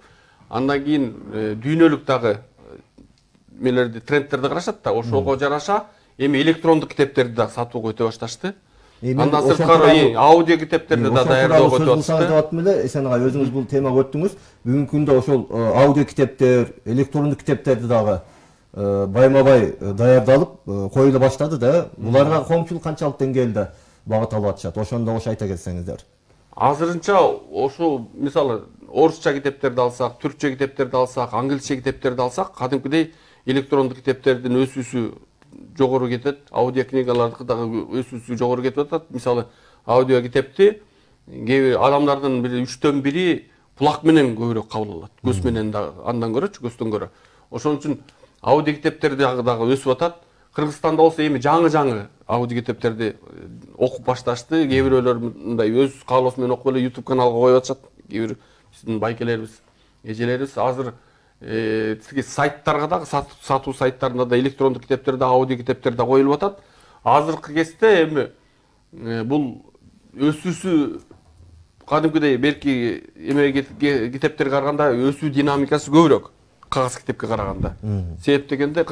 андан кийин дүйнөлүк дагы мелерди, трендтерди карашат да. Ошого жараша эми электрондук китептерди дагы сатууга өтө башташты. Андан сырткары аудио китептерди да даярдоого өтө башташты. Деп атам эле, Эсен агай, өзүңүз бул темага өттүңүз. Бүгүнкү күндө ошол аудио китептер, электрондук китептерди дагы байма-бай даярдалып коюла баштады да. Буларга коомчулук канчалык деңгээлде багыт алып атышат? Ошондо кошо айта кетсеңиздер. Азырынча ошо мисалы орусча китептерди алсак, түркчө китептерди алсак, англисче китептерди алсак, кадимкидей электрондук китептердин өсүүсү жогору кетет, аудио книгалардыкы дагы өсүүсү жогору кетип атат. Мисалы аудио китепти кээ бир адамдардын 3төн 1 кулак менен көбүрөөк кабыл алат. Көз менен дагы андан көрөчү, көздөн көрө. Ошон үчүн аудио китептер дагы өсүп атат. Кыргызстанда болсо эми жаңы аудио китептерди окуп башташты. Кээ бирөөлөр мындай өз каалоосу менен окуп эле YouTube каналга коюп атышат. Кээ бир биздин байкелерибиз, эжелерибиз азыр сайттарга дагы сатуу сайттарында да электрондук китептер да, аудио китептер да коюлуп атат. Азыркы кезде эми бул өсүүсү кадимкидей берки эме китептерге караганда өсүү динамикасы көбүрөөк кагаз китепке караганда. Себеп дегенде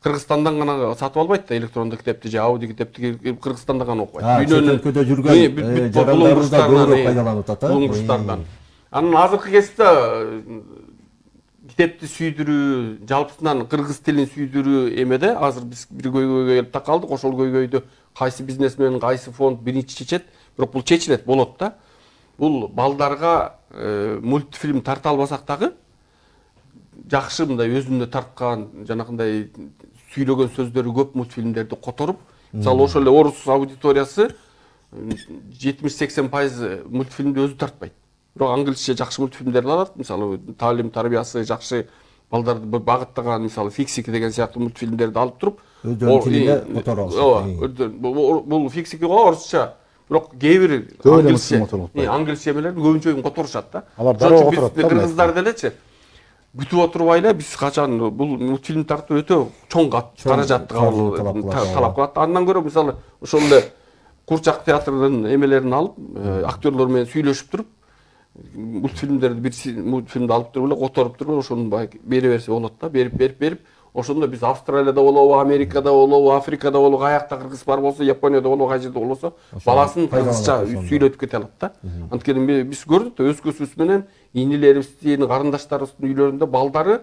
Кыргызстандан гана сатып албайт да электрондук китепти же аудио китепти Кыргызстанда гана окуйт. Дүйнөнүн өлкөдө жүргөн жарандарыбызда көбүрөөк пайдаланып атат. Булуңгучтардан. Анан азыркы кезде китепти сүйдүрүү, жалпысынан кыргыз тилин сүйдүрүү эмеде азыр биз бир көйгөйгө келип такалдык. Ошол көйгөйдү кайсы бизнесмен, кайсы фонд биринчи чечет, бирок бул чечилет, болот да. Бул балдарга мультфильм тарта албасак дагы жакшы мындай өзүндө тарткан, жанагындай сүйлөгөн сөздөрү көп мультфильмдерди которуп, мисалы ошол эле орус аудиториясы 70-80% мультфильмди өзү тартпайт. Бирок англисче жакшы мультфильмдерди алат, мисалы таалим тарбиясы жакшы балдарды багыттаган, мисалы Фиксики деген сыяктуу мультфильмдерди алып туруп, өздөрүнүн тилинде которуп алышат. Бул Фиксики го орусча, бирок кээ бир англисче эмелерди көбүнчө которушат да. Алар дароо отурат. Кыргыздар делечи күтүп отурбай эле биз качан бул мультфильм тартуу өтө чоң каражатты талап кылат. Андан көрө мисалы ошол эле Курчак театрынын эмелерин алып, актерлор менен сүйлөшүп туруп, мультфильмдерди бир мультфильмди алып туруп эле которуп туруп ошону бере берсе болот да. Берип ошондо биз Австралияда болобу, Америкада болобу, Африкада болобу, каякта кыргыз бар болсо, Японияда болобу, кай жерде болсо, баласын кыргызча сүйлөтүп кете алат да. Анткени биз көрдүк да, өз көзүбүз менен инилерибиздин, карындаштарыбыздын үйлөрүндө балдары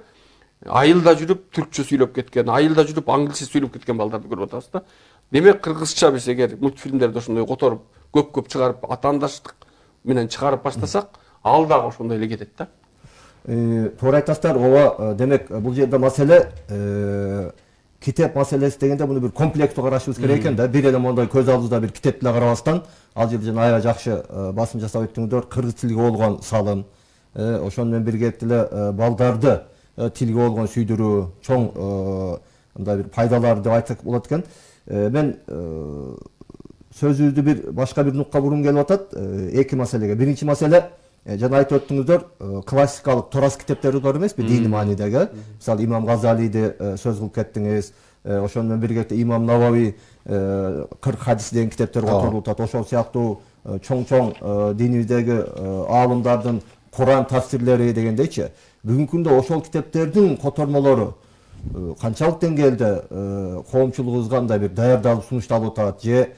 айылда жүрүп түркчө сүйлөп кеткен, айылда жүрүп англисче сүйлөп кеткен балдарды көрүп атабыз да. Демек кыргызча биз эгер мультфильмдерди ошондой которуп, көп чыгарып, атаандаштык менен чыгарып баштасак, ал дагы ошондой эле кетет да. Туура айтасыздар. Ооба, демек бул жерде маселе китеп маселеси дегенде муну бир комплекттүү карашыбыз керек экен да. Бир эле мондой көз алдыбызда бир китеп деле карабастан, ал жерде жана аябай жакшы басым жасап өттүңүздөр, кыргыз тилиге болгон салым, ошону менен биргеликте эле балдарды тилге болгон сүйдүрүү чоң мындай бир пайдалар деп айтсак болот экен. Мен сөзүбүздү бир башка бир нукка бургум келип атат. Эки маселеге. Биринчи маселе, жана айтып өттүңүздөр, классикалык турас китептер бар эмеспи, дини маанидеги. Мисалы Имам Газалийди сөз кылып кеттиңиз. Ошону менен биргеликте Имам Навави 40 хадис деген китептер которулуп атат. Ошол сыяктуу чоң динибиздеги аалымдардын Куран тафсирлери дегендейчи. Бүгүнкү күндө ошол китептердин котормолору канчалык деңгээлде коомчулугубузга мындай бир даярдалып сунушталып атат же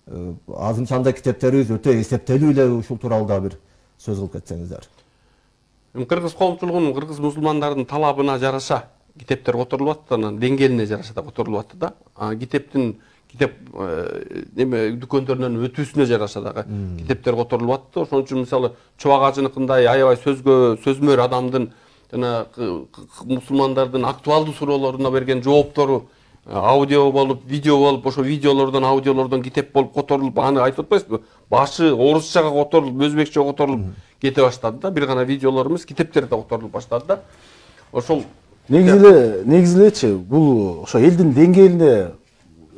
азырынча андай китептерибиз өтө эсептелүү эле, ушул тууралуу да бир сөз кылып кетсеңиздер. Кыргыз коомчулугунун, кыргыз мусулмандардын талабына жараша китептер которулуп атты, анан деңгээлине жараша да которулуп атты да. Китеп неме дүкөндөрүнөн өтүүсүнө жараша дагы китептер которулуп атты. Ошон үчүн мисалы Чубак ажыныкындай аябай сөзмөр адамдын жана мусулмандардын актуалдуу суроолоруна берген жооптору аудио болуп, видео болуп, ошо видеолордон, аудиолордон китеп болуп которулуп, аны айтып атпайсызбы? Башы орусчага которулуп, өзбекче которулуп кете баштады да. Бир гана видеолор эмес, китептер да которулуп баштады да. Ошол негизилечи бул ошо элдин деңгээлине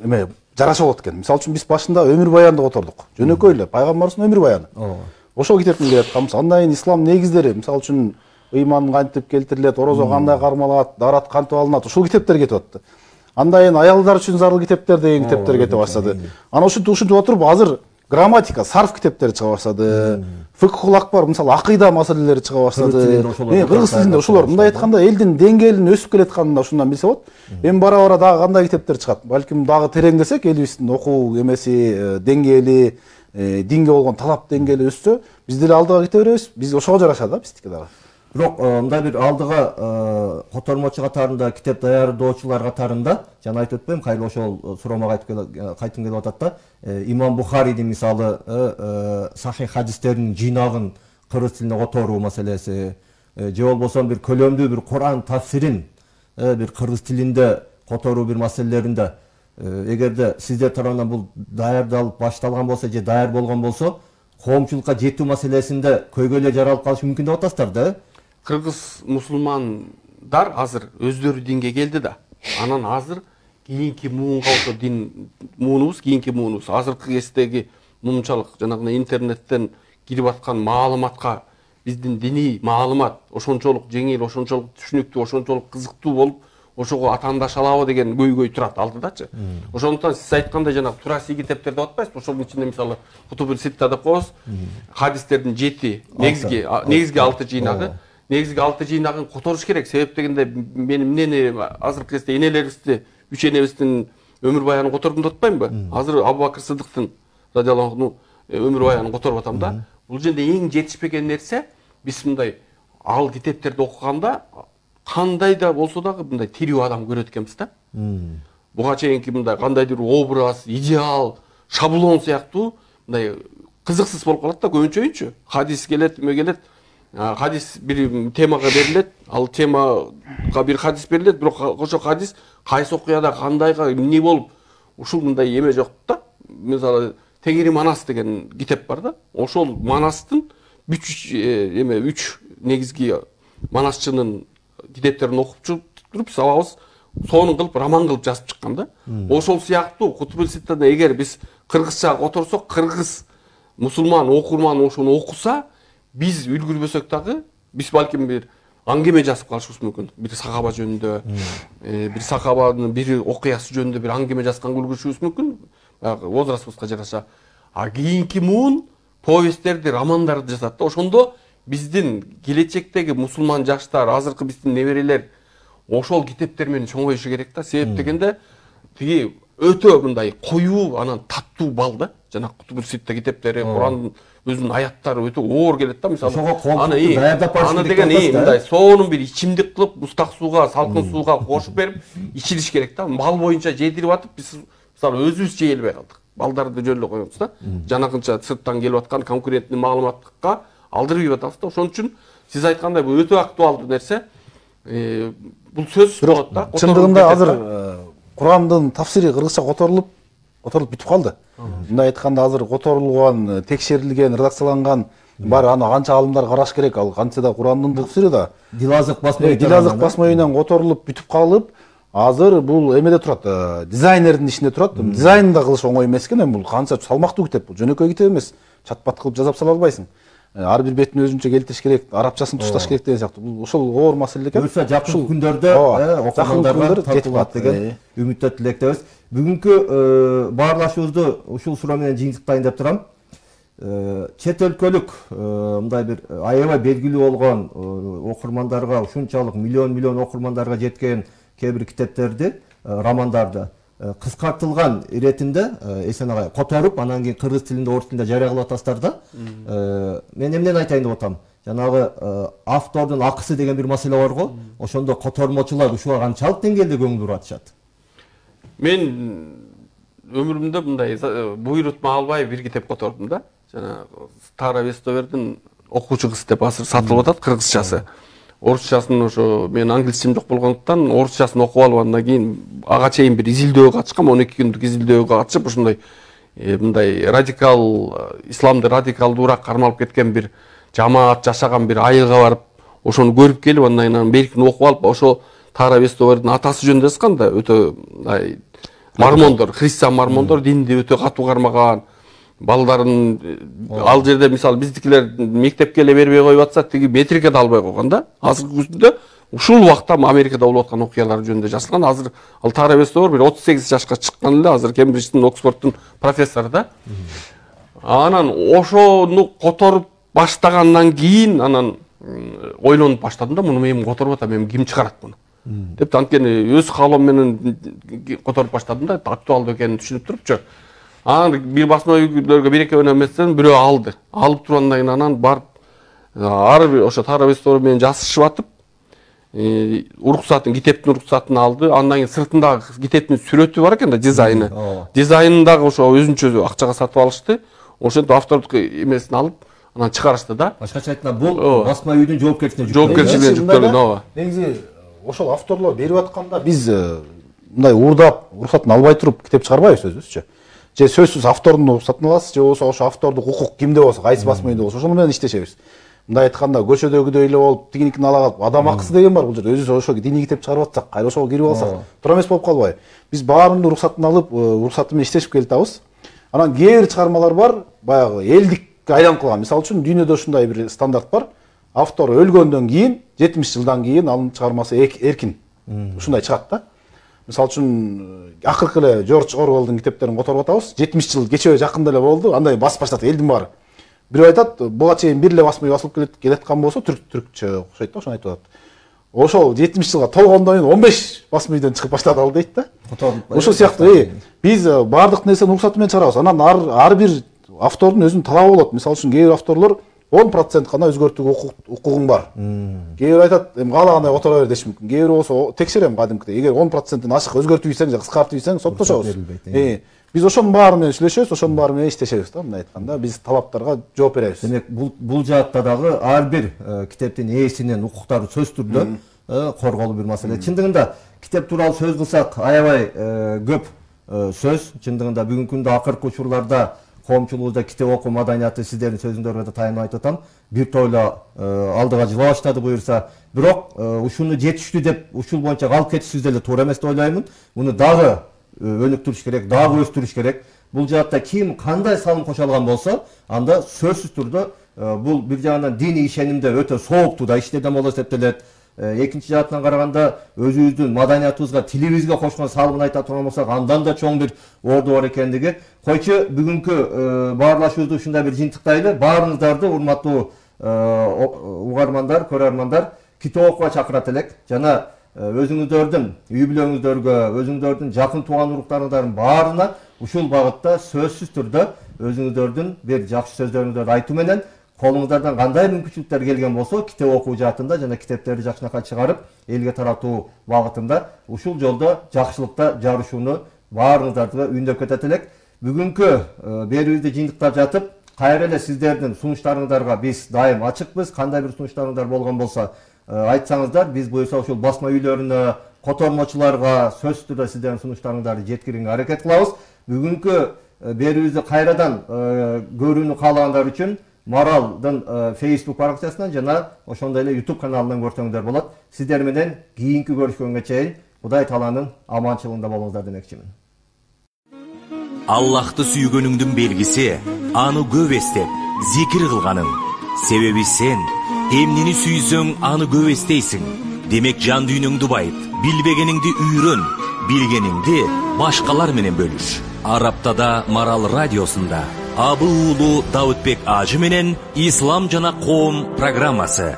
эме жараша болот экен. Мисалы үчүн биз башында өмүр баянды котордук. Жөнөкөй эле пайгамбарыбыздын өмүр баяны. Ошол китептин келе атканбыз. Андан кийин ислам негиздери, мисалы үчүн ыйман кантип келтирилет, орозо кандай кармалат, дарат кантип алынат, ушул китептер кетип атты. Андан кийин аялдар үчүн зарыл китептер деген китептер кете баштады. Анан ушинтип отуруп азыр грамматика, сарф китептери чыга баштады. Фикхул акбар, мисалы акыйда маселелери чыга баштады. Кыргыз тилинде ошолор мындай айтканда элдин деңгээлин өсүп келатканын да ушундан билсе болот. Эми бара дагы кандай китептер чыгат? Балким дагы тереңдесек, элибиздин окуу эмеси, деңгээли, динге болгон талап деңгээли өссө, биз деле алдыга кете беребиз. Биз ошого жараша да биздики дагы. Бирок мындай бир алдыга котормочу катарында, китеп даярдоочулар катарында, жана айтып өтпөйм, кайра ошол суроомага кайтым келип атат да. Имам Бухаридин мисалы сахих хадистердин жыйнагын кыргыз тилине которуу маселеси, же болбосо бир көлөмдүү бир Куран тафсирин бир кыргыз тилинде которуу бир маселелеринде, эгерде сиздер тарабынан бул даярдалып башталган болсо же даяр болгон болсо, коомчулукка жетүү маселесинде көйгөй эле жаралып калышы мүмкүн деп атасыздар да. Кыргыз мусулмандар азыр өздөрү динге келди да. Анан азыр кийинки муунга ошо дин муунубуз, кийинки муунубуз. Азыркы кездеги мынчалык жанагы интернеттен кирип аткан маалыматка биздин диний маалымат ошончолук жеңил, ошончолук түшүнүктүү, ошончолук кызыктуу болуп, ошого атаандаш алабы деген көйгөй турат алдыдачы. Ошондуктан сиз айткандай жанагы тураси китептер деп атпайсызбы? Ошонун ичинде мисалы Кутубул Ситта деп коебуз. Хадистердин 7 негизги 6 жыйнагы. Негизги 6 жыйнагын которуш керек. Себеп дегенде мен эмнени азыркы кезде энелерибизди, 3 энебиздин өмүр баянын котордум деп атпаймынбы? Азыр Абу Бакыр Сыдыктын радиаллаху анху өмүр баянын которуп атам да. Бул жерде эң жетишпеген нерсе, биз мындай ал китептерди окуганда кандай да болсо дагы мындай тирүү адам көрөт экенбиз да. Буга чейинки мындай кандайдыр образ, идеал, шаблон сыяктуу мындай кызыксыз болуп калат да көбүнчөйүнчү. Хадис келет, эме келет. Хадис бир темага берилет, ал темага бир хадис берилет, бирок ошо хадис кайсы окуяда кандайга эмне болуп, ушул мындай эме жок да. Мисалы Теңири Манас деген китеп бар да. Ошол Манастын 3 негизги манасчынын китептерин окуп туруп биз алабыз, сонун кылып роман кылып жазып чыккан да. Ошол сыяктуу Кутубул Ситтада эгер биз кыргызча которсок, кыргыз мусулман окурман ошону окуса, биз үлгүрбөсөк дагы, биз балким бир аңгеме жазып калышыбыз мүмкүн. Бир сахаба жөнүндө, бир сахабанын бир окуясы жөнүндө бир аңгеме жазганга үлгүрүшүбүз мүмкүн. Возрастыбызга жараша. А кийинки муун повесттерди, романдарды жазат да. Ошондо биздин келечектеги мусулман жаштар, азыркы биздин неберелер ошол китептер менен чоңоюшу керек да. Себеп дегенде тиги өтө мындай коюу, анан таттуу бал да. Жана Кутубул Ситта китептери, Курандын өзүнүн аяттары өтө оор келет да. Мисалы аны деген мындай соонун бир ичимдик кылып, мустак сууга, салкын сууга кошуп берип ичилиш керек да. Мал боюнча жедирип атып, биз мисалы өзүбүз жей элбей калдык. Балдарды жөн эле коебуз да. Жанагынча сырттан келип аткан конкуренттүү маалыматтыкка алдырып ийип атабыз да. Ошон үчүн сиз айткандай бул өтө актуалдуу нерсе. Бул сөзсүз болот да. Чындыгында азыр Курандын тафсири кыргызча которулуп бүтүп калды. Мындай айтканда азыр которулган, текшерилген, редакцияланган бар, аны канча алымдар караш керек. Ал канча да Курандын тафсири да Дилазык басма менен которулуп бүтүп калып, азыр бул эмеде турат, дизайнердин ишинде турат. Дизайнды да кылыш оңой эмес экен. Бул канча салмактуу китеп, бул жөнөкөй китеп эмес. Чат-пат кылып жазап сала албайсың. Ар бир бетин өзүнчө келтириш керек, арабчасын тушташ керек деген сыяктуу. Бул ошол оор маселе экен. Буюрса жакын күндөрдө окугандарга жетип калат деген үмүттө тилектебиз. Бүгүнкү баарлашуубузду ушул суроо менен жыйынтыктайын деп турам. Чет өлкөлүк мындай бир аябай белгилүү болгон окурмандарга, ушунчалык миллион окурмандарга жеткен кээ бир китептерди, романдарды кыскартылган иретинде Эсен агай которуп, анан кийин кыргыз тилинде, орус тилинде жарыя кылып атасыздар да. Мен эмнени айтайын деп атам? Жанагы автордун акысы деген бир маселе бар го. Ошондо котормочулар ушуга канчалык деңгээлде көңүл буруп атышат? Мен өмүрүмдө мындай буйрутма албай бир китеп котордум да. Жана Тара Вестовердин окуучу кыз деп азыр сатылып атат, кыргызчасы. Орусчасын ошо мен англисчем жок болгондуктан орусчасын окуп алып, андан кийин ага чейин бир изилдөөгө катышкам, 12 күндүк изилдөөгө катышып, ушундай мындай радикал, исламды радикалдуураак кармалып кеткен бир жамаат жашаган бир айылга барып, ошону көрүп келип, андан кийин беркин окуп алып, ошо Тара Вестобердин атасы жөнүндө жазган да, өтө мармондор, христиан мармондор динди өтө катуу кармаган, балдарын ал жерде мисалы биздикилер мектепке эле бербей коюп атса, тиги метрикке да албай койгон да. Азыркы күндө ушул убакта Америкада болуп аткан окуялар жөнүндө жазылган. Азыр ал Тара Вестобер бир 38 жашка чыккан эле, азыр Кембридждин, Оксфорддун профессору да. Анан ошону которуп баштагандан кийин анан ойлонуп баштадым да, муну мен которуп атам, мен ким чыгарат муну деп, анткени өз каалоом менен которуп баштадым да, актуалдуу экенин түшүнүп турупчу. Анан бир басма үйлөргө бир-экөө эместен бирөө алды. Алып тургандан кийин анан барып ар бир ошо Тара Вестобер менен жазышып атып, уруксатын, китептин уруксатын алды. Андан кийин сыртындагы китептин сүрөтү бар экен да, дизайны. Дизайнын дагы ошо өзүнчө акчага сатып алышты. Ошентип автордук эмесин алып, анан чыгарышты да. Башкача айтканда, бул басма үйдүн жоопкерчилигине жүктөлгөн. Ооба. Негизи ошол авторлор берип атканда биз мындай уурдап, уруксатын албай туруп китеп чыгарбайбыз өзүбүзчү. Же сөзсүз автордун уруксатын аласыз, же болбосо ошо автордук укук кимде болсо, кайсы басма үйдө болсо, ошол менен иштешебиз. Мындай айтканда, көчөдөгүдөй эле болуп, тигиникин ала калып, адам акысы деген бар бул жерде. Өзүбүз ошо диний китеп чыгарып атсак, кайра ошого кирип алсак, туура эмес болуп калбайбы? Биз баарынын уруксатын алып, уруксаты менен иштешип келатабыз. Анан кээ бир чыгармалар бар, баягы элдикке айланып калган. Мисалы үчүн дүйнөдө ушундай бир стандарт бар. Автор өлгөндөн кийин, 70 жылдан кийин анын чыгармасы эркин. Ушундай чыгат да. Мисалы үчүн акыркы эле Жорж Орвелдин китептерин которуп атабыз. 70 жыл кечээ жакында эле болду. Андай басып баштады элдин баары. Бирөө айтат, буга чейин бир эле басма үй басылып келаткан болсо, түркчө окшойт да, ошону айтып атат. Ошол 70 жылга толгондон кийин 15 басма үйдөн чыгып баштады ал дейт да. Ошол сыяктуу биз баардык нерсени уруксаты менен чыгарабыз. Анан ар бир автордун өзүнүн талабы болот. Мисалы үчүн кээ бир авторлор 10% гана өзгөртүүгө укугуң бар. Кээ бир айтат, каалагандай отура бер деши мүмкүн. Кээ бир болсо текшерем кадимкидей. Эгер 10%ден ашык өзгөртүп ийсең же кыскартып ийсең, соттошобуз. Биз ошонун баары менен сүйлөшөбүз, ошонун баары менен иштешебиз да, мындай айтканда, биз талаптарга жооп беребиз. Демек, бул жаатта дагы ар бир китептин ээсинин укуктары сөз түрдө корголуу бир маселе. Чындыгында китеп тууралуу сөз кылсак, аябай көп сөз. Чындыгында бүгүнкү күндө акыркы учурларда коомчулугубузда китеп окуу маданияты, сиздердин сөзүңөргө да таянып айтып атам, бир тойло алдыга жыла баштады буюрса, бирок ушуну жетиштүү деп ушул боюнча калып кетишибиз деле туура эмес деп ойлоймун. Муну дагы өнүктүрүш керек, дагы өстүрүш керек. Бул жаатта ким кандай салым кошо алган болсо, анда сөзсүз түрдө бул бир жагынан диний ишенимде өтө сооктуу да иштеген болот эсептелет. Экинчи жаатынан караганда өзүбүздүн маданиятыбызга, тилибизге кошкон салымын айта турган болсак, андан да чоң бир орду бар экендиги. Койчу бүгүнкү баарлашуубузду ушундай бир жыйынтыктайлы. Баарыңыздарды, урматтуу угармандар, көрөрмандар, китеп окууга чакырат элек. Жана өзүңүздөрдүн үй бүлөңүздөргө, өзүңүздөрдүн жакын тууган уруктарыңыздардын баарына ушул багытта сөзсүз түрдө өзүңүздөрдүн бир жакшы сөздөрүңүздөрдү айтуу менен колуңуздардан кандай мүмкүнчүлүктөр келген болсо, китеп окуу жаатында жана китептерди жакшынакай чыгарып, элге таратуу багытында ушул жолдо жакшылыкта жарышууну баарыңыздарды үндөп кетет элек. Бүгүнкү берүүбүздү жыйынтыктап жатып, кайра эле сиздердин сунуштарыңыздарга биз дайым ачыкпыз. Кандай бир сунуштарыңыздар болгон болсо, айтсаңыздар, биз буюрса ушул басма үйлөрүнө, котормочуларга сөзсүз түрдө сиздердин сунуштарыңыздарды жеткирүүгө аракет кылабыз. Бүгүнкү берүүбүздү кайрадан көрүүнү каалагандар үчүн Маралдын Facebook баракчасынан жана ошондой эле YouTube каналынан көрсөңүздөр болот. Сиздер менен кийинки көрүшкөнгө чейин Кудай Тааланын аманчылыгында болуңуздар демекчимин. Аллахты сүйгөнүңдүн белгиси аны көп эстеп, зикир кылганың. Себеби сен эмнени сүйсөң, аны көп эстейсиң. Демек жан дүйнөңдү байыт, билбегениңди үйрөн, билгениңди башкалар менен бөлүш. Араптада Марал радиосунда Абы уулу Давытбек Ажы менен Ислам жана коом программасы.